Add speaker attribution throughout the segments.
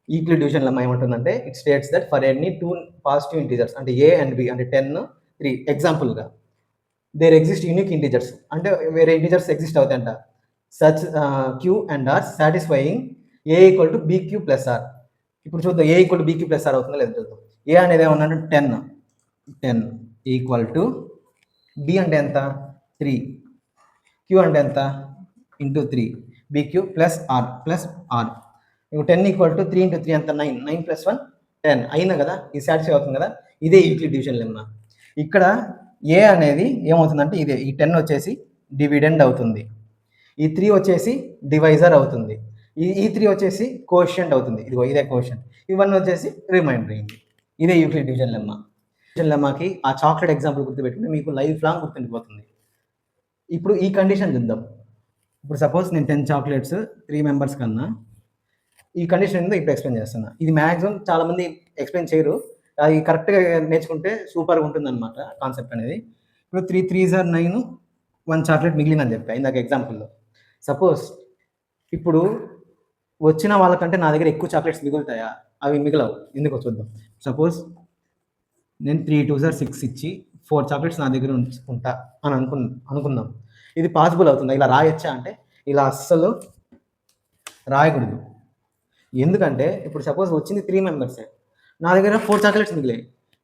Speaker 1: Equal division lemma ఏమంటుందంటే it states that for any two positive integers అంటే ఏ and B అంటే 10 3 ఎగ్జాంపుల్గా there exist unique integers అంటే వేరే ఇంటీజర్స్ ఎగ్జిస్ట్ అవుతాయంట such q and r satisfying a equal to b q plus r. ఇప్పుడు చూద్దాం a equal to b q plus r అవుతుందో లేదో చూద్దాం. ఏ అనేది ఏమన్నా 10 ఈక్వల్ టు బి అంటే ఎంత 3, క్యూ అంటే ఎంత ఇంటూ 3, బీక్యూ ప్లస్ ఆర్ ఇప్పుడు 10 ఈక్వల్ టు 3 ఇంటూ 3 ఎంత 9 ప్లస్ 1 10 అయినా కదా, ఇది సాటిస్ఫై అవుతుంది కదా. ఇదే యూక్లిడ్ డివిజన్ లెమ్మా. ఇక్కడ ఏ అనేది ఏమవుతుందంటే ఇదే ఈ 10 వచ్చేసి డివిడెండ్ అవుతుంది, ఈ 3 వచ్చేసి డివైజర్ అవుతుంది, ఈ 3 వచ్చేసి కోషియంట్ అవుతుంది, ఇదిగో ఇదే కోషియంట్, ఇవన్నీ వచ్చేసి రిమైండర్ అయింది. ఇదే యూక్లిడ్ డివిజన్ లెమ్మా. డివిజన్ లెమ్మాకి ఆ చాక్లెట్ ఎగ్జాంపుల్ గుర్తుపెట్టుకుని మీకు లైఫ్ లాంగ్ గుర్తుండిపోతుంది. ఇప్పుడు ఈ కండిషన్ చూద్దాం. ఇప్పుడు సపోజ్ నేను 10 చాక్లెట్స్ 3 మెంబర్స్ కన్నా, ఈ కండిషన్ ఏందో ఇప్పుడు ఎక్స్ప్లెయిన్ చేస్తున్నా. ఇది మ్యాక్సిమం చాలామంది ఎక్స్ప్లెయిన్ చేయరు, అది కరెక్ట్గా నేర్చుకుంటే సూపర్గా ఉంటుంది అనమాట కాన్సెప్ట్ అనేది. ఇప్పుడు 3 3s are 9, 1 చాక్లెట్ మిగిలిందని చెప్పా ఇందాక ఎగ్జాంపుల్లో. సపోజ్ ఇప్పుడు వచ్చిన వాళ్ళకంటే నా దగ్గర ఎక్కువ చాక్లెట్స్ మిగులుతాయా? అవి మిగలవు. ఎందుకో చూద్దాం. సపోజ్ నేను 3 2s are 6 ఇచ్చి 4 చాక్లెట్స్ నా దగ్గర ఉంచుకుంటా అని అనుకుందాం. ఇది పాసిబుల్ అవుతుందా? ఇలా రాయొచ్చా అంటే ఇలా అస్సలు రాయకూడదు. ఎందుకంటే ఇప్పుడు సపోజ్ వచ్చింది 3 మెంబర్సే, నా దగ్గర 4 చాక్లెట్స్ మిగిలాయి.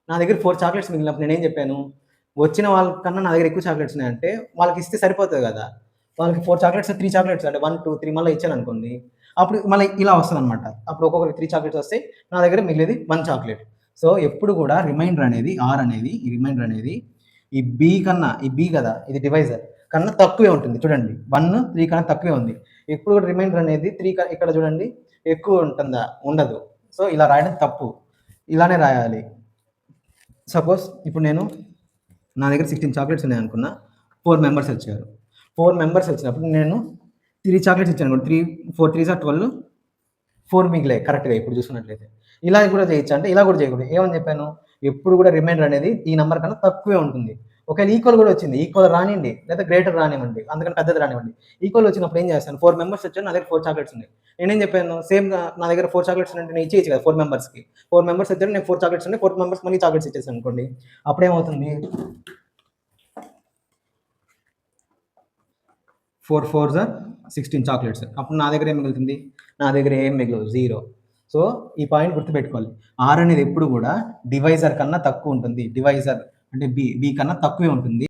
Speaker 1: నా దగ్గర 4 చాక్లెట్స్ మిగిలినప్పుడు నేనేం చెప్పాను, వచ్చిన వాళ్ళకన్నా నా దగ్గర ఎక్కువ చాక్లెట్స్ ఉన్నాయంటే వాళ్ళకి ఇస్తే సరిపోతుంది కదా. వాళ్ళకి 4 చాక్లెట్స్ 3 చాక్లెట్స్ అంటే 1 2 3 మళ్ళీ ఇచ్చాను అనుకోండి, అప్పుడు మళ్ళీ ఇలా వస్తుంది అనమాట. అప్పుడు ఒక్కొక్కరికి 3 చాక్లెట్స్ వస్తాయి, నా దగ్గర మిగిలేది 1 చాక్లెట్. సో ఎప్పుడు కూడా రిమైండర్ అనేది ఆర్ అనేది ఈ రిమైండర్ అనేది ఈ బి కన్నా, ఈ బి కదా ఇది డివైజర్ కన్నా తక్కువే ఉంటుంది. చూడండి 1 3 కన్నా తక్కువే ఉంది. ఎప్పుడు కూడా రిమైండర్ అనేది 3 ఇక్కడ చూడండి ఎక్కువ ఉంటుందా? ఉండదు. సో ఇలా రాయడం తప్పు, ఇలానే రాయాలి. సపోజ్ ఇప్పుడు నా దగ్గర 16 చాక్లెట్స్ ఉన్నాయి అనుకున్నా, 4 మెంబర్స్ వచ్చారు. 4 మెంబర్స్ వచ్చినప్పుడు నేను 3 చాక్లెట్స్ ఇచ్చాను అనుకోండి, 4 3s are 12, 4 మిగిలాయి కరెక్ట్గా. ఇప్పుడు చూసుకున్నట్లయితే ఇలా కూడా చేయొచ్చు అంటే ఇలా కూడా చేయకూడదు. ఏమని చెప్పాను, ఎప్పుడు కూడా రిమైండర్ అనేది ఈ నెంబర్ కన్నా తక్కువే ఉంటుంది. ఒకవేళ ఈక్వల్ కూడా వచ్చింది, ఈక్వల్ రానివ్వండి లేదా గ్రేటర్ రానివ్వండి, అందుకని పెద్దది రానివ్వండి, ఈక్వల్ వచ్చినప్పుడు ఏం చేస్తాను, 4 మెంబర్స్ వచ్చాను, నా దగ్గర 4 చాక్లెట్స్ ఉన్నాయి. నేనేం చెప్పాను, సేమ్ నా దగ్గర 4 చాక్లెట్స్ అంటే నేను ఇచ్చేయచ్చు కదా 4 మెంబర్స్కి. 4 మెంబర్స్ వచ్చారు, నేను 4 చాక్లెట్స్ ఉన్నాయి, 4 మెంబర్స్ మళ్ళీ చాక్లెట్స్ ఇచ్చేసాను అనుకోండి, అప్పుడేమవుతుంది 4 4s are 16 చాక్లెట్స్. అప్పుడు నా దగ్గర ఏం మిగులుతుంది, నా దగ్గర ఏం మిగలవు, 0. సో ఈ పాయింట్ గుర్తుపెట్టుకోవాలి, ఆర్ అనేది ఎప్పుడు కూడా డివైజర్ కన్నా తక్కువ ఉంటుంది. డివైజర్ అంటే బి కన్నా తక్కువే ఉంటుంది.